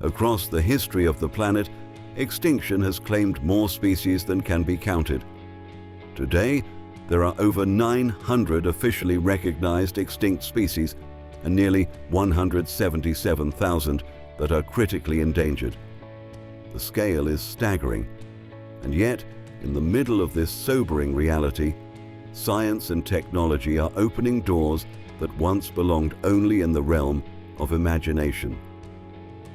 Across the history of the planet, extinction has claimed more species than can be counted. Today, there are over 900 officially recognized extinct species and nearly 177,000 that are critically endangered. The scale is staggering, and yet, in the middle of this sobering reality, science and technology are opening doors that once belonged only in the realm of imagination.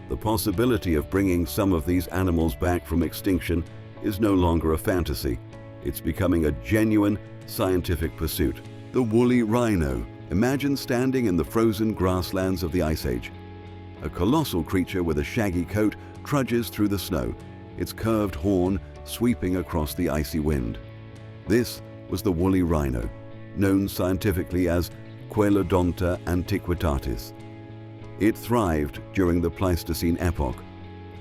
The possibility of bringing some of these animals back from extinction is no longer a fantasy. It's becoming a genuine scientific pursuit. The woolly rhino. Imagine standing in the frozen grasslands of the Ice Age. A colossal creature with a shaggy coat trudges through the snow, its curved horn sweeping across the icy wind. This was the woolly rhino, known scientifically as Quelodonta antiquitatis. It thrived during the Pleistocene epoch,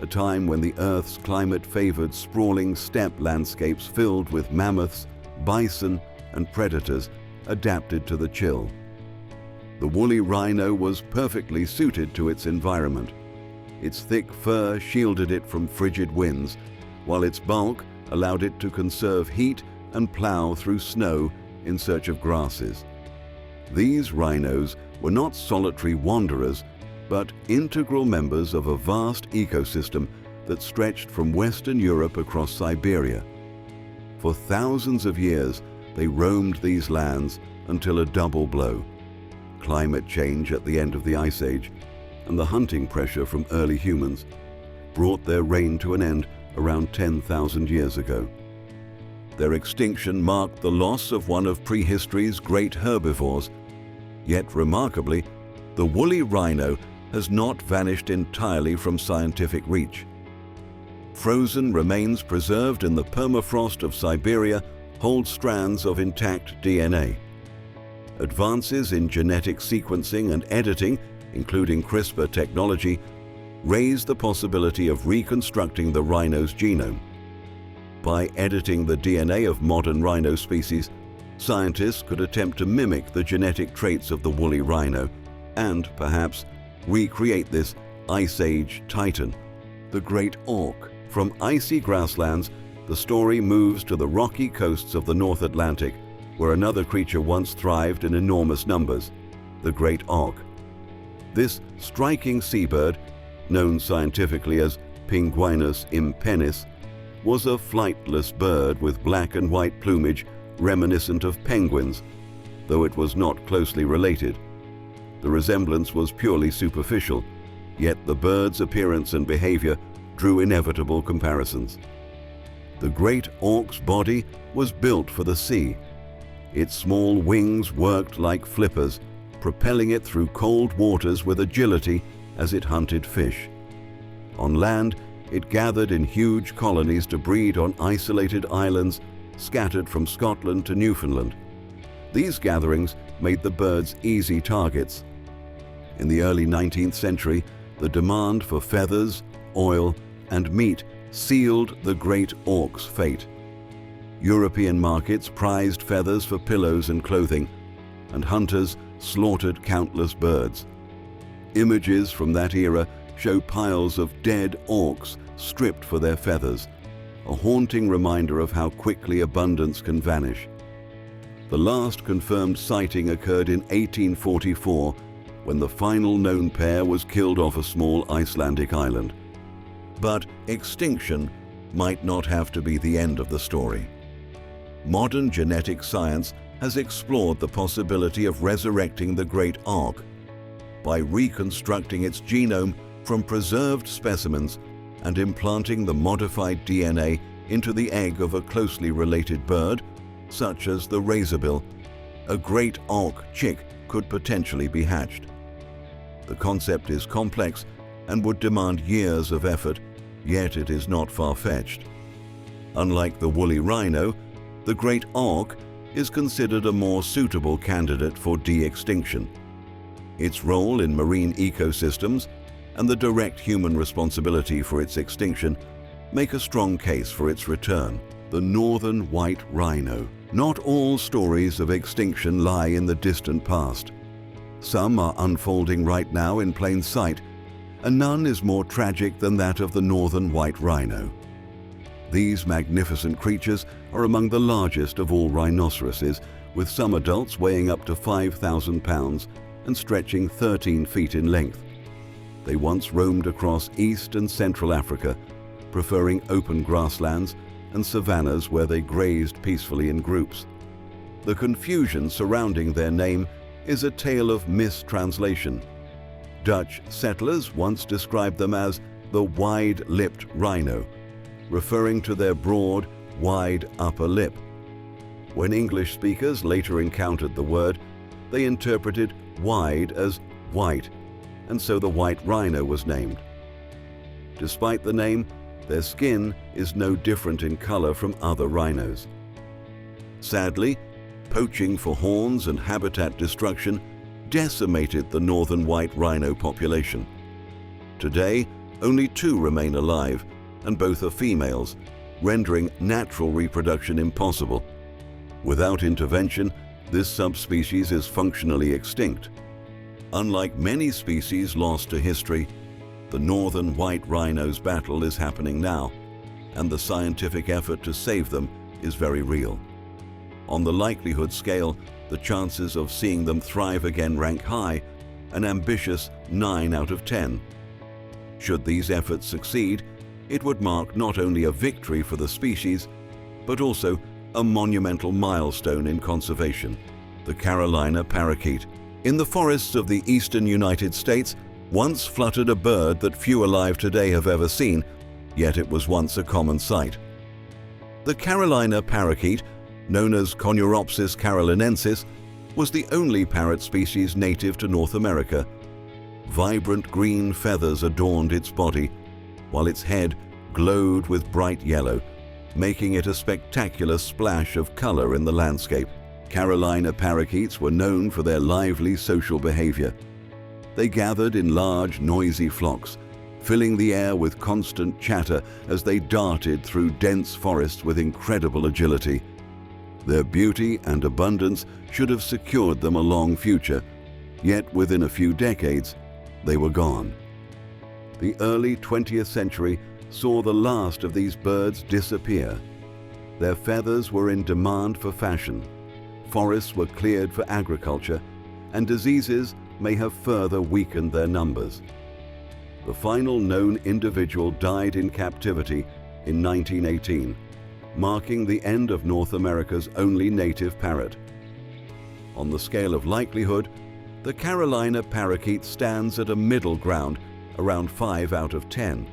a time when the Earth's climate favored sprawling steppe landscapes filled with mammoths, bison, and predators adapted to the chill. The woolly rhino was perfectly suited to its environment. Its thick fur shielded it from frigid winds, while its bulk allowed it to conserve heat and plow through snow in search of grasses. These rhinos were not solitary wanderers, but integral members of a vast ecosystem that stretched from Western Europe across Siberia. For thousands of years, they roamed these lands until a double blow: climate change at the end of the Ice Age and the hunting pressure from early humans brought their reign to an end around 10,000 years ago. Their extinction marked the loss of one of prehistory's great herbivores. Yet remarkably, the woolly rhino has not vanished entirely from scientific reach. Frozen remains preserved in the permafrost of Siberia hold strands of intact DNA. Advances in genetic sequencing and editing, including CRISPR technology, raise the possibility of reconstructing the rhino's genome. By editing the DNA of modern rhino species, scientists could attempt to mimic the genetic traits of the woolly rhino and, perhaps, recreate this Ice Age titan, the great auk. From icy grasslands, the story moves to the rocky coasts of the North Atlantic, where another creature once thrived in enormous numbers, the great auk. This striking seabird, known scientifically as Pinguinus impennis, was a flightless bird with black and white plumage reminiscent of penguins, though it was not closely related. The resemblance was purely superficial, yet the bird's appearance and behavior drew inevitable comparisons. The great auk's body was built for the sea. Its small wings worked like flippers, propelling it through cold waters with agility as it hunted fish. On land, it gathered in huge colonies to breed on isolated islands scattered from Scotland to Newfoundland. These gatherings made the birds easy targets. In the early 19th century, the demand for feathers, oil, and meat sealed the great auk's fate. European markets prized feathers for pillows and clothing, and hunters slaughtered countless birds. Images from that era show piles of dead auks stripped for their feathers, a haunting reminder of how quickly abundance can vanish. The last confirmed sighting occurred in 1844, when the final known pair was killed off a small Icelandic island. But extinction might not have to be the end of the story. Modern genetic science has explored the possibility of resurrecting the great auk. By reconstructing its genome from preserved specimens and implanting the modified DNA into the egg of a closely related bird, such as the razorbill, a great auk chick could potentially be hatched. The concept is complex and would demand years of effort, yet it is not far-fetched. Unlike the woolly rhino, the great auk is considered a more suitable candidate for de-extinction. Its role in marine ecosystems and the direct human responsibility for its extinction make a strong case for its return. The northern white rhino. Not all stories of extinction lie in the distant past. Some are unfolding right now in plain sight, and none is more tragic than that of the northern white rhino. These magnificent creatures are among the largest of all rhinoceroses, with some adults weighing up to 5,000 pounds and stretching 13 feet in length. They once roamed across East and Central Africa, preferring open grasslands and savannas where they grazed peacefully in groups. The confusion surrounding their name is a tale of mistranslation. Dutch settlers once described them as the wide-lipped rhino, referring to their broad, wide upper lip. When English speakers later encountered the word, they interpreted wide as white, and so the white rhino was named. Despite the name, their skin is no different in color from other rhinos. Sadly, poaching for horns and habitat destruction decimated the northern white rhino population. Today, only 2 remain alive, and both are females, rendering natural reproduction impossible. Without intervention, this subspecies is functionally extinct. Unlike many species lost to history, the northern white rhino's battle is happening now, and the scientific effort to save them is very real. On the likelihood scale, the chances of seeing them thrive again rank high, an ambitious 9 out of 10. Should these efforts succeed, it would mark not only a victory for the species, but also a monumental milestone in conservation: the Carolina parakeet. In the forests of the eastern United States, once fluttered a bird that few alive today have ever seen, yet it was once a common sight. The Carolina parakeet, known as Conurhopsis carolinensis, was the only parrot species native to North America. Vibrant green feathers adorned its body, while its head glowed with bright yellow, making it a spectacular splash of color in the landscape. Carolina parakeets were known for their lively social behavior. They gathered in large, noisy flocks, filling the air with constant chatter as they darted through dense forests with incredible agility. Their beauty and abundance should have secured them a long future, yet within a few decades, they were gone. The early 20th century saw the last of these birds disappear. Their feathers were in demand for fashion, forests were cleared for agriculture, and diseases may have further weakened their numbers. The final known individual died in captivity in 1918, marking the end of North America's only native parrot. On the scale of likelihood, the Carolina parakeet stands at a middle ground, around 5 out of 10.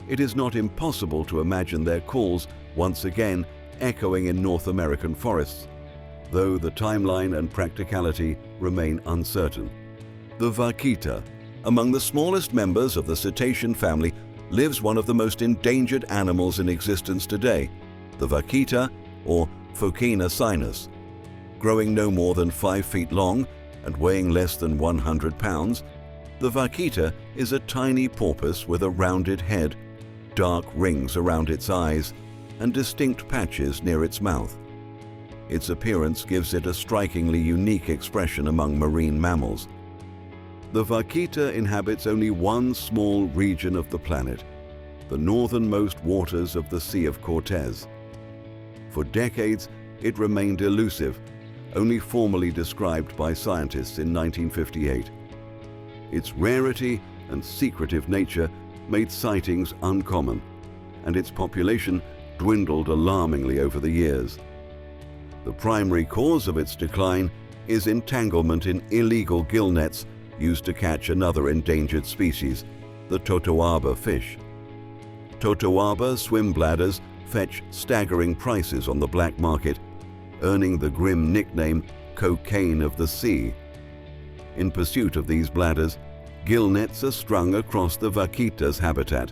It is not impossible to imagine their calls once again echoing in North American forests, though the timeline and practicality remain uncertain. The vaquita. Among the smallest members of the cetacean family lives one of the most endangered animals in existence today, the vaquita, or Phocina sinus. Growing no more than 5 feet long and weighing less than 100 pounds, the vaquita is a tiny porpoise with a rounded head, dark rings around its eyes, and distinct patches near its mouth. Its appearance gives it a strikingly unique expression among marine mammals. The vaquita inhabits only one small region of the planet, the northernmost waters of the Sea of Cortez. For decades, it remained elusive, only formally described by scientists in 1958. Its rarity and secretive nature made sightings uncommon, and its population dwindled alarmingly over the years. The primary cause of its decline is entanglement in illegal gill nets used to catch another endangered species, the totoaba fish. Totoaba swim bladders fetch staggering prices on the black market, earning the grim nickname cocaine of the sea. In pursuit of these bladders, gill nets are strung across the vaquita's habitat,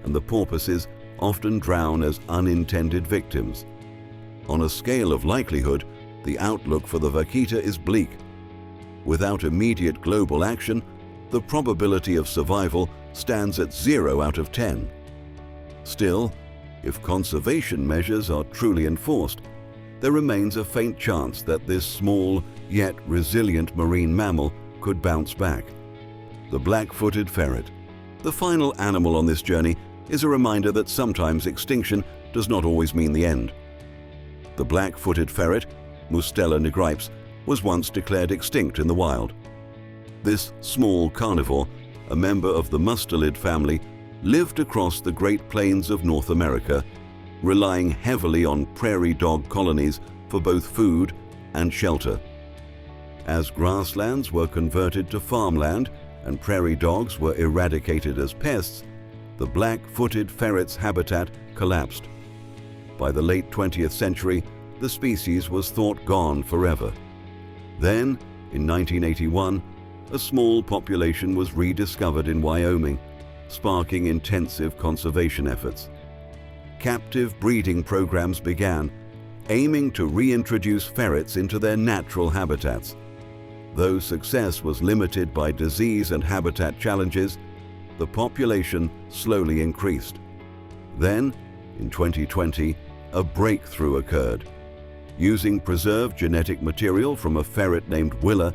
and the porpoises often drown as unintended victims. On a scale of likelihood, the outlook for the vaquita is bleak. Without immediate global action, the probability of survival stands at 0 out of 10. Still, if conservation measures are truly enforced, there remains a faint chance that this small yet resilient marine mammal could bounce back. The black-footed ferret. The final animal on this journey is a reminder that sometimes extinction does not always mean the end. The black-footed ferret, Mustela nigripes, was once declared extinct in the wild. This small carnivore, a member of the mustelid family, lived across the Great Plains of North America, relying heavily on prairie dog colonies for both food and shelter. As grasslands were converted to farmland and prairie dogs were eradicated as pests, the black-footed ferret's habitat collapsed. By the late 20th century, the species was thought gone forever. Then, in 1981, a small population was rediscovered in Wyoming, sparking intensive conservation efforts. Captive breeding programs began, aiming to reintroduce ferrets into their natural habitats. Though success was limited by disease and habitat challenges, the population slowly increased. Then, in 2020, a breakthrough occurred. Using preserved genetic material from a ferret named Willa,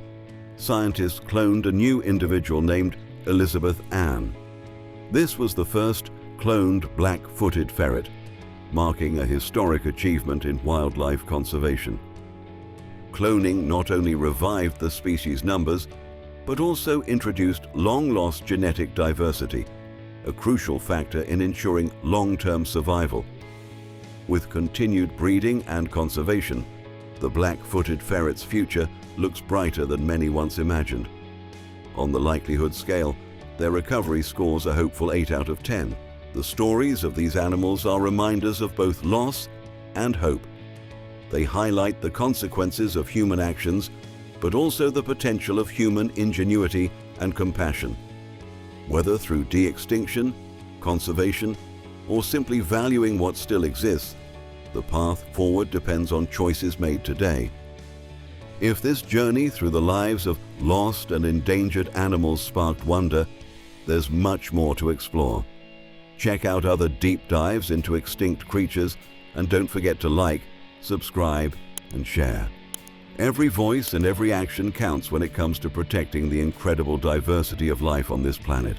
scientists cloned a new individual named Elizabeth Ann. This was the first cloned black-footed ferret, marking a historic achievement in wildlife conservation. Cloning not only revived the species' numbers, but also introduced long-lost genetic diversity, a crucial factor in ensuring long-term survival. With continued breeding and conservation, the black-footed ferret's future looks brighter than many once imagined. On the likelihood scale, their recovery scores a hopeful 8 out of 10. The stories of these animals are reminders of both loss and hope. They highlight the consequences of human actions, but also the potential of human ingenuity and compassion. Whether through de-extinction, conservation, or simply valuing what still exists, the path forward depends on choices made today. If this journey through the lives of lost and endangered animals sparked wonder, there's much more to explore. Check out other deep dives into extinct creatures, and don't forget to like, subscribe, and share. Every voice and every action counts when it comes to protecting the incredible diversity of life on this planet.